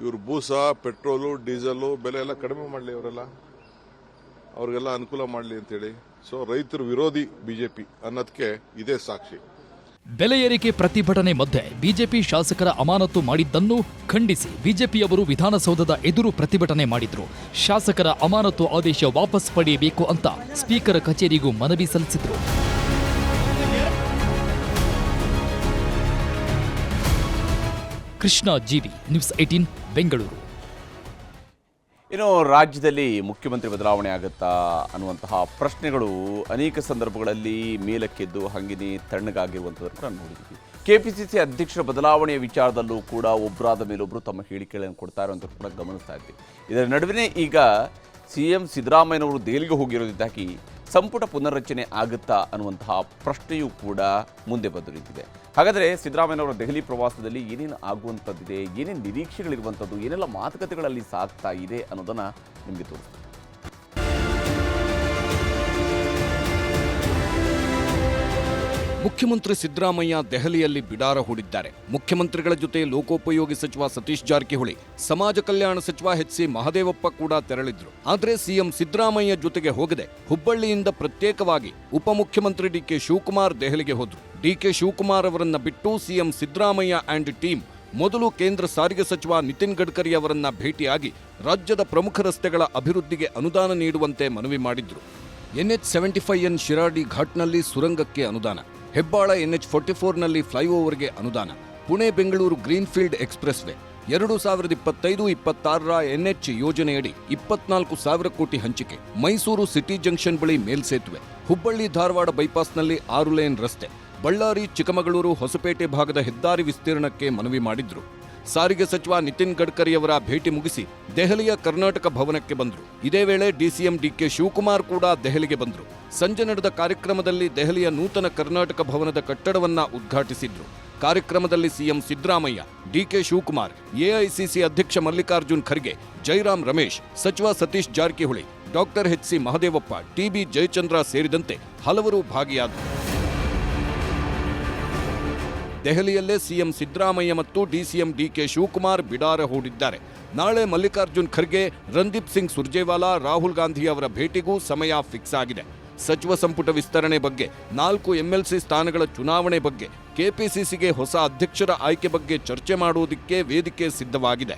ಇವರು ಬೂಸ, ಪೆಟ್ರೋಲು, ಡೀಸೆಲು ಬೆಲೆ ಎಲ್ಲ ಕಡಿಮೆ ಮಾಡಲಿ, ಅವರೆಲ್ಲ ಅವ್ರಿಗೆಲ್ಲ ಅನುಕೂಲ ಮಾಡಲಿ ಅಂತೇಳಿ. ಸೊ ರೈತರ ವಿರೋಧಿ ಬಿಜೆಪಿ ಅನ್ನೋದಕ್ಕೆ ಇದೇ ಸಾಕ್ಷಿ. ಬೆಲೆ ಏರಿಕೆ ಪ್ರತಿಭಟನೆ ಮಧ್ಯೆ ಬಿಜೆಪಿ ಶಾಸಕರ ಅಮಾನತು ಮಾಡಿದ್ದನ್ನು ಖಂಡಿಸಿ ಬಿಜೆಪಿಯವರು ವಿಧಾನಸೌಧದ ಎದುರು ಪ್ರತಿಭಟನೆ ಮಾಡಿದ್ರು. ಶಾಸಕರ ಅಮಾನತು ಆದೇಶ ವಾಪಸ್ ಪಡೆಯಬೇಕು ಅಂತ ಸ್ಪೀಕರ್ ಕಚೇರಿಗೂ ಮನವಿ ಸಲ್ಲಿಸಿದ್ರು. ಕೃಷ್ಣ ಜೀವಿ, ನ್ಯೂಸ್ 18 ಬೆಂಗಳೂರು. ಇನ್ನು ರಾಜ್ಯದಲ್ಲಿ ಮುಖ್ಯಮಂತ್ರಿ ಬದಲಾವಣೆ ಆಗುತ್ತಾ ಅನ್ನುವಂತಹ ಪ್ರಶ್ನೆಗಳು ಅನೇಕ ಸಂದರ್ಭಗಳಲ್ಲಿ ಮೇಲಕ್ಕೆದ್ದು ಹಂಗಿನಿ ತಣ್ಣಗಾಗಿರುವಂಥದ್ದು ಕೂಡ ನೋಡಿದ್ದೀವಿ. ಕೆಪಿಸಿಸಿ ಅಧ್ಯಕ್ಷರ ಬದಲಾವಣೆಯ ವಿಚಾರದಲ್ಲೂ ಕೂಡ ಒಬ್ಬರಾದ ಮೇಲೊಬ್ಬರು ತಮ್ಮ ಹೇಳಿಕೆಗಳನ್ನು ಕೊಡ್ತಾ ಇರುವಂಥದ್ದು ಕೂಡ ಗಮನಿಸ್ತಾ ಇದ್ವಿ. ಇದರ ನಡುವೆ ಈಗ CM ಸಿದ್ದರಾಮಯ್ಯನವರು ದೆಹಲಿಗೆ ಹೋಗಿರೋದಿದ್ದಾಗಿ ಸಂಪುಟ ಪುನರ್ರಚನೆ ಆಗುತ್ತಾ ಅನ್ನುವಂತಹ ಪ್ರಶ್ನೆಯೂ ಕೂಡ ಮುಂದೆ ಬಂದು ನಿಂತಿದೆ. ಹಾಗಾದರೆ ಸಿದ್ದರಾಮಯ್ಯನವರ ದೆಹಲಿ ಪ್ರವಾಸದಲ್ಲಿ ಏನೇನು ಆಗುವಂಥದ್ದಿದೆ, ಏನೇನು ನಿರೀಕ್ಷೆಗಳಿರುವಂಥದ್ದು, ಏನೆಲ್ಲ ಮಾತುಕತೆಗಳಲ್ಲಿ ಸಾಗ್ತಾ ಇದೆ ಅನ್ನೋದನ್ನು ನಿಮಗೆ ತೋರಿಸ್ತೀನಿ. ಮುಖ್ಯಮಂತ್ರಿ ಸಿದ್ದರಾಮಯ್ಯ ದೆಹಲಿಯಲ್ಲಿ ಬಿಡಾರ ಹೂಡಿದ್ದಾರೆ. ಮುಖ್ಯಮಂತ್ರಿಗಳ ಜೊತೆ ಲೋಕೋಪಯೋಗಿ ಸಚಿವ ಸತೀಶ್ ಜಾರಕಿಹೊಳಿ, ಸಮಾಜ ಕಲ್ಯಾಣ ಸಚಿವ HC ಮಹದೇವಪ್ಪ ಕೂಡ ತೆರಳಿದ್ರು. ಆದರೆ CM ಸಿದ್ದರಾಮಯ್ಯ ಜೊತೆಗೆ ಹೋಗದೆ ಹುಬ್ಬಳ್ಳಿಯಿಂದ ಪ್ರತ್ಯೇಕವಾಗಿ ಉಪಮುಖ್ಯಮಂತ್ರಿ DK ಶಿವಕುಮಾರ್ ದೆಹಲಿಗೆ ಹೋದ್ರು. DK ಶಿವಕುಮಾರ್ ಅವರನ್ನ ಬಿಟ್ಟು CM ಸಿದ್ದರಾಮಯ್ಯ ಅಂಡ್ ಟೀಮ್ ಮೊದಲು ಕೇಂದ್ರ ಸಾರಿಗೆ ಸಚಿವ ನಿತಿನ್ ಗಡ್ಕರಿ ಅವರನ್ನ ಭೇಟಿಯಾಗಿ ರಾಜ್ಯದ ಪ್ರಮುಖ ರಸ್ತೆಗಳ ಅಭಿವೃದ್ಧಿಗೆ ಅನುದಾನ ನೀಡುವಂತೆ ಮನವಿ ಮಾಡಿದ್ರು. NH75N ಶಿರಾಡಿ ಘಾಟ್ನಲ್ಲಿ ಸುರಂಗಕ್ಕೆ ಅನುದಾನ, ಹೆಬ್ಬಾಳ NH44ನಲ್ಲಿ ಫ್ಲೈಓವರ್ಗೆ ಅನುದಾನ, Pune Bengaluru greenfield expressway, 2025-26ರ NH ಯೋಜನೆಯಡಿ 24,000 ಕೋಟಿ ಹಂಚಿಕೆ, ಮೈಸೂರು ಸಿಟಿ ಜಂಕ್ಷನ್ ಬಳಿ ಮೇಲ್ಸೇತುವೆ, ಹುಬ್ಬಳ್ಳಿ ಧಾರವಾಡ ಬೈಪಾಸ್ನಲ್ಲಿ 6 ಲೇನ್ ರಸ್ತೆ, ಬಳ್ಳಾರಿ ಚಿಕ್ಕಮಗಳೂರು ಹೊಸಪೇಟೆ ಭಾಗದ ಹೆದ್ದಾರಿ ವಿಸ್ತೀರ್ಣಕ್ಕೆ ಮನವಿ ಮಾಡಿದ್ರು. ಸಾರಿಗೆ ಸಚಿವ ನಿತಿನ್ ಗಡ್ಕರಿ ಅವರ ಭೇಟಿ ಮುಗಿಸಿ ದೆಹಲಿಯ ಕರ್ನಾಟಕ ಭವನಕ್ಕೆ ಬಂದರು. ಇದೇ ವೇಳೆ DCM DK ಶಿವಕುಮಾರ್ ಕೂಡ ದೆಹಲಿಗೆ ಬಂದರು. ಸಂಜೆ ನಡೆದ ಕಾರ್ಯಕ್ರಮದಲ್ಲಿ ದೆಹಲಿಯ ನೂತನ ಕರ್ನಾಟಕ ಭವನದ ಕಟ್ಟಡವನ್ನ ಉದ್ಘಾಟಿಸಿದ್ರು. ಕಾರ್ಯಕ್ರಮದಲ್ಲಿ CM Siddaramaiah, DK Shivakumar, AICC ಅಧ್ಯಕ್ಷ ಮಲ್ಲಿಕಾರ್ಜುನ್ ಖರ್ಗೆ, ಜೈರಾಮ್ ರಮೇಶ್, ಸಚಿವ Satish Jarkiholi, doctor HC Mahadevappa, TB Jayachandra ಸೇರಿದಂತೆ ಹಲವರು ಭಾಗಿಯಾದರು. ದೆಹಲಿಯಲ್ಲೇ CM ಸಿದ್ದರಾಮಯ್ಯ ಮತ್ತು DCM DK ಶಿವಕುಮಾರ್ ಬಿಡಾರ ಹೂಡಿದ್ದಾರೆ. ನಾಳೆ ಮಲ್ಲಿಕಾರ್ಜುನ್ ಖರ್ಗೆ, ರಣದೀಪ್ ಸಿಂಗ್ ಸುರ್ಜೇವಾಲಾ, ರಾಹುಲ್ ಗಾಂಧಿ ಅವರ ಭೇಟಿಗೂ ಸಮಯ ಫಿಕ್ಸ್ ಆಗಿದೆ. ಸಚಿವ ಸಂಪುಟ ವಿಸ್ತರಣೆ ಬಗ್ಗೆ, 4 MLC ಸ್ಥಾನಗಳ ಚುನಾವಣೆ ಬಗ್ಗೆ, ಕೆಪಿಸಿಸಿಗೆ ಹೊಸ ಅಧ್ಯಕ್ಷರ ಆಯ್ಕೆ ಬಗ್ಗೆ ಚರ್ಚೆ ಮಾಡುವುದಕ್ಕೆ ವೇದಿಕೆ ಸಿದ್ಧವಾಗಿದೆ.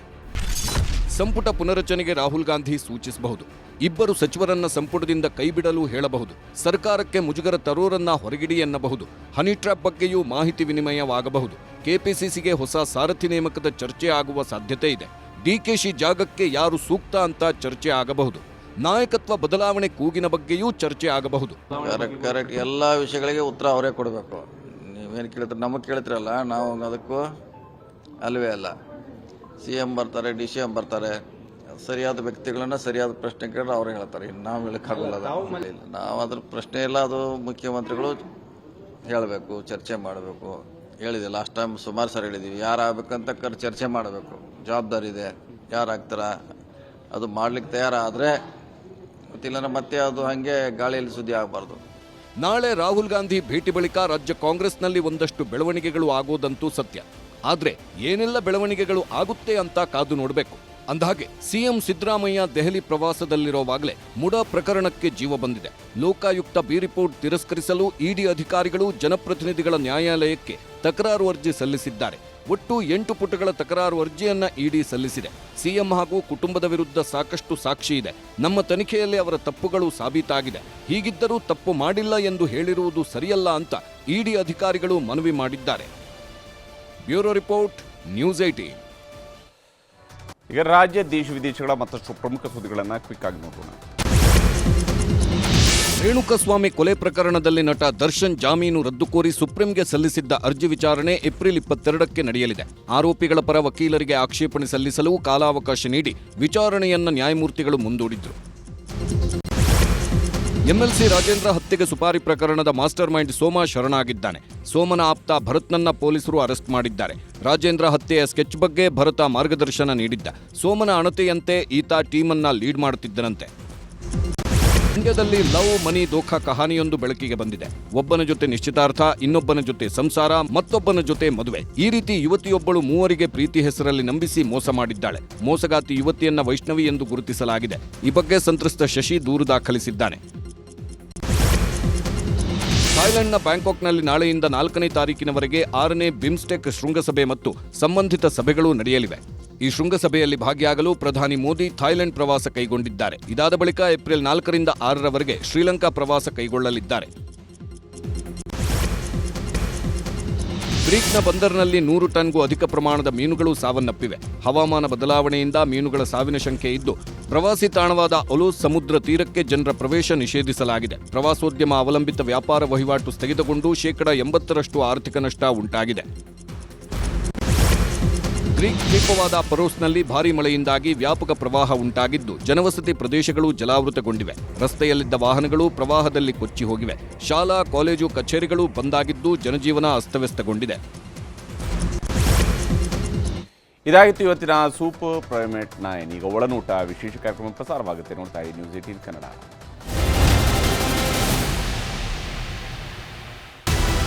ಸಂಪುಟ ಪುನರಚನೆಗೆ ರಾಹುಲ್ ಗಾಂಧಿ ಸೂಚಿಸಬಹುದು. ಇಬ್ಬರು ಸಚಿವರನ್ನ ಸಂಪುಟದಿಂದ ಕೈಬಿಡಲು ಹೇಳಬಹುದು. ಸರ್ಕಾರಕ್ಕೆ ಮುಜುಗರ ತರೋರನ್ನ ಹೊರಗಿಡಿ ಎನ್ನಬಹುದು. ಹನಿ ಟ್ರ್ಯಾಪ್ ಬಗ್ಗೆಯೂ ಮಾಹಿತಿ ವಿನಿಮಯವಾಗಬಹುದು. ಕೆಪಿಸಿಸಿಗೆ ಹೊಸ ಸಾರಥಿ ನೇಮಕದ ಚರ್ಚೆ ಆಗುವ ಸಾಧ್ಯತೆ ಇದೆ. ಡಿಕೆಶಿ ಜಾಗಕ್ಕೆ ಯಾರು ಸೂಕ್ತ ಅಂತ ಚರ್ಚೆ ಆಗಬಹುದು. ನಾಯಕತ್ವ ಬದಲಾವಣೆ ಕೂಗಿನ ಬಗ್ಗೆಯೂ ಚರ್ಚೆ ಆಗಬಹುದು. ಕರೆಕ್ಟ್ ಎಲ್ಲ ವಿಷಯಗಳಿಗೆ ಉತ್ತರ ಅವರೇ ಕೊಡಬೇಕು. ನೀವೇನು ಕೇಳ್ತೀರ, ನಮಗೆ ಕೇಳ್ತಿರಲ್ಲ, ನಾವು ಅದಕ್ಕೂ ಅಲ್ವೇ ಅಲ್ಲ. CM ಬರ್ತಾರೆ, DCM ಬರ್ತಾರೆ, ಸರಿಯಾದ ವ್ಯಕ್ತಿಗಳನ್ನ ಸರಿಯಾದ ಪ್ರಶ್ನೆ ಕೇಳಿದ್ರೆ ಅವ್ರು ಹೇಳ್ತಾರೆ, ಇನ್ನು ನಾವು ಹೇಳಕ್ಕಾಗಲ್ಲ. ನಾವು ಅದ್ರ ಪ್ರಶ್ನೆ ಇಲ್ಲ, ಅದು ಮುಖ್ಯಮಂತ್ರಿಗಳು ಹೇಳಬೇಕು, ಚರ್ಚೆ ಮಾಡಬೇಕು. ಹೇಳಿದೆ ಲಾಸ್ಟ್ ಟೈಮ್ ಸುಮಾರು ಸರಿ ಹೇಳಿದ್ದೀವಿ, ಯಾರು ಆಗ್ಬೇಕಂತ ಚರ್ಚೆ ಮಾಡಬೇಕು. ಜವಾಬ್ದಾರಿ ಇದೆ, ಯಾರಾಗ್ತಾರ ಅದು ಮಾಡ್ಲಿಕ್ಕೆ ತಯಾರಾದರೆ ಗೊತ್ತಿಲ್ಲ, ಮತ್ತೆ ಅದು ಹಾಗೆ ಗಾಳಿಯಲ್ಲಿ ಸುದ್ದಿ ಆಗಬಾರ್ದು. ನಾಳೆ ರಾಹುಲ್ ಗಾಂಧಿ ಭೇಟಿ ಬಳಿಕ ರಾಜ್ಯ ಕಾಂಗ್ರೆಸ್ನಲ್ಲಿ ಒಂದಷ್ಟು ಬೆಳವಣಿಗೆಗಳು ಆಗೋದಂತೂ ಸತ್ಯ. ಆದ್ರೆ ಏನೆಲ್ಲ ಬೆಳವಣಿಗೆಗಳು ಆಗುತ್ತೆ ಅಂತ ಕಾದು ನೋಡಬೇಕು. ಅಂದಹಾಗೆ ಸಿಎಂ ಸಿದ್ದರಾಮಯ್ಯ ದೆಹಲಿ ಪ್ರವಾಸದಲ್ಲಿರುವಾಗಲೇ ಮುಡಾ ಪ್ರಕರಣಕ್ಕೆ ಜೀವ ಬಂದಿದೆ. ಲೋಕಾಯುಕ್ತ ಬಿ ರಿಪೋರ್ಟ್ ತಿರಸ್ಕರಿಸಲು ಇಡಿ ಅಧಿಕಾರಿಗಳು ಜನಪ್ರತಿನಿಧಿಗಳ ನ್ಯಾಯಾಲಯಕ್ಕೆ ತಕರಾರು ಅರ್ಜಿ ಸಲ್ಲಿಸಿದ್ದಾರೆ. ಒಟ್ಟು 8 ಪುಟಗಳ ತಕರಾರು ಅರ್ಜಿಯನ್ನ ಇಡಿ ಸಲ್ಲಿಸಿದೆ. ಸಿಎಂ ಹಾಗೂ ಕುಟುಂಬದ ವಿರುದ್ಧ ಸಾಕಷ್ಟು ಸಾಕ್ಷಿ ಇದೆ. ನಮ್ಮ ತನಿಖೆಯಲ್ಲಿ ಅವರ ತಪ್ಪುಗಳು ಸಾಬೀತಾಗಿದೆ. ಹೀಗಿದ್ದರೂ ತಪ್ಪು ಮಾಡಿಲ್ಲ ಎಂದು ಹೇಳಿರುವುದು ಸರಿಯಲ್ಲ ಅಂತ ಇಡಿ ಅಧಿಕಾರಿಗಳು ಮನವಿ ಮಾಡಿದ್ದಾರೆ. Bureau report, news 18. ಈಗ ರಾಜ್ಯ ದೇಶ ವಿದೇಶಗಳ ಮತ್ತಷ್ಟು ಪ್ರಮುಖ ಸುದ್ದಿಗಳನ್ನು ಕ್ವಿಕ್ ಆಗಿ ನೋಡೋಣ. ರೇಣುಕಸ್ವಾಮಿ ಕೊಲೆ ಪ್ರಕರಣದಲ್ಲಿ ನಟ ದರ್ಶನ್ ಜಾಮೀನು ರದ್ದು ಕೋರಿ ಸುಪ್ರೀಂಗೆ ಸಲ್ಲಿಸಿದ್ದ ಅರ್ಜಿ ವಿಚಾರಣೆ ಏಪ್ರಿಲ್ 22ಕ್ಕೆ ನಡೆಯಲಿದೆ. ಆರೋಪಿಗಳ ಪರ ವಕೀಲರಿಗೆ ಆಕ್ಷೇಪಣೆ ಸಲ್ಲಿಸಲು ಕಾಲಾವಕಾಶ ನೀಡಿ ವಿಚಾರಣೆಯನ್ನ ನ್ಯಾಯಮೂರ್ತಿಗಳು ಮುಂದೂಡಿದ್ರು. ಎಂಎಲ್ಸಿ ರಾಜೇಂದ್ರ ಹತ್ಯೆಗೆ ಸುಪಾರಿ ಪ್ರಕರಣದ ಮಾಸ್ಟರ್ ಮೈಂಡ್ ಸೋಮ ಶರಣಾಗಿದ್ದಾನೆ. ಸೋಮನ ಆಪ್ತ ಭರತ್ನನ್ನ ಪೊಲೀಸರು ಅರೆಸ್ಟ್ ಮಾಡಿದ್ದಾರೆ. ರಾಜೇಂದ್ರ ಹತ್ಯೆಯ ಸ್ಕೆಚ್ ಬಗ್ಗೆ ಭರತ ಮಾರ್ಗದರ್ಶನ ನೀಡಿದ್ದ. ಸೋಮನ ಅಣತೆಯಂತೆ ಈತ ಟೀಮನ್ನ ಲೀಡ್ ಮಾಡುತ್ತಿದ್ದನಂತೆ. ಮಂಡ್ಯದಲ್ಲಿ ಲವ್ ಮನಿ ದೋಖಾ ಕಹಾನಿಯೊಂದು ಬೆಳಕಿಗೆ ಬಂದಿದೆ. ಒಬ್ಬನ ಜೊತೆ ನಿಶ್ಚಿತಾರ್ಥ, ಇನ್ನೊಬ್ಬನ ಜೊತೆ ಸಂಸಾರ, ಮತ್ತೊಬ್ಬನ ಜೊತೆ ಮದುವೆ. ಈ ರೀತಿ ಯುವತಿಯೊಬ್ಬಳು 3 ಪ್ರೀತಿ ಹೆಸರಲ್ಲಿ ನಂಬಿಸಿ ಮೋಸ ಮಾಡಿದ್ದಾಳೆ. ಮೋಸಗಾತಿ ಯುವತಿಯನ್ನ ವೈಷ್ಣವಿ ಎಂದು ಗುರುತಿಸಲಾಗಿದೆ. ಈ ಬಗ್ಗೆ ಸಂತ್ರಸ್ತ ಶಶಿ ದೂರು ದಾಖಲಿಸಿದ್ದಾನೆ. ಥಾಯ್ಲೆಂಡ್ನ ಬ್ಯಾಂಕಾಕ್ನಲ್ಲಿ ನಾಳೆಯಿಂದ 4ನೇ ತಾರೀಕಿನವರೆಗೆ 6ನೇ ಬಿಮ್ಸ್ಟೆಕ್ ಶೃಂಗಸಭೆ ಮತ್ತು ಸಂಬಂಧಿತ ಸಭೆಗಳು ನಡೆಯಲಿವೆ. ಈ ಶೃಂಗಸಭೆಯಲ್ಲಿ ಭಾಗಿಯಾಗಲು ಪ್ರಧಾನಿ ಮೋದಿ ಥಾಯ್ಲೆಂಡ್ ಪ್ರವಾಸ ಕೈಗೊಂಡಿದ್ದಾರೆ. ಇದಾದ ಬಳಿಕ ಏಪ್ರಿಲ್ 4ರಿಂದ 6ರವರೆಗೆ ಶ್ರೀಲಂಕಾ ಪ್ರವಾಸ ಕೈಗೊಳ್ಳಲಿದ್ದಾರೆ. ಗ್ರೀಕ್ನ ಬಂದರ್ನಲ್ಲಿ 100 ಟನ್ಗೂ ಅಧಿಕ ಪ್ರಮಾಣದ ಮೀನುಗಳು ಸಾವನ್ನಪ್ಪಿವೆ. ಹವಾಮಾನ ಬದಲಾವಣೆಯಿಂದ ಮೀನುಗಳ ಸಾವಿನ ಶಂಕೆ ಇದ್ದು, ಪ್ರವಾಸಿ ತಾಣವಾದ ಒಲೋಸ್ ಸಮುದ್ರ ತೀರಕ್ಕೆ ಜನರ ಪ್ರವೇಶ ನಿಷೇಧಿಸಲಾಗಿದೆ. ಪ್ರವಾಸೋದ್ಯಮ ಅವಲಂಬಿತ ವ್ಯಾಪಾರ ವಹಿವಾಟು ಸ್ಥಗಿತಗೊಂಡು 80% ಆರ್ಥಿಕ ನಷ್ಟ ಉಂಟಾಗಿದೆ. ಗ್ರೀಕ್ ದ್ವೀಪವಾದ ಪರೋಸ್ನಲ್ಲಿ ಭಾರೀ ಮಳೆಯಿಂದಾಗಿ ವ್ಯಾಪಕ ಪ್ರವಾಹ ಉಂಟಾಗಿದ್ದು, ಜನವಸತಿ ಪ್ರದೇಶಗಳು ಜಲಾವೃತಗೊಂಡಿವೆ. ರಸ್ತೆಯಲ್ಲಿದ್ದ ವಾಹನಗಳು ಪ್ರವಾಹದಲ್ಲಿ ಕೊಚ್ಚಿ ಹೋಗಿವೆ. ಶಾಲಾ, ಕಾಲೇಜು, ಕಚೇರಿಗಳು ಬಂದಾಗಿದ್ದು ಜನಜೀವನ ಅಸ್ತವ್ಯಸ್ತಗೊಂಡಿದೆ. ಇದಾಗಿತ್ತು ಇವತ್ತಿನ ಸೂಪರ್ ಪ್ರೈಮೇಟ್ 9. ಈಗ ಒಳನೋಟ ವಿಶೇಷ ಕಾರ್ಯಕ್ರಮ ಪ್ರಸಾರವಾಗುತ್ತೆ. ನೋಡ್ತಾ ಇರಿ ನ್ಯೂಸ್ 18 ಕನ್ನಡ.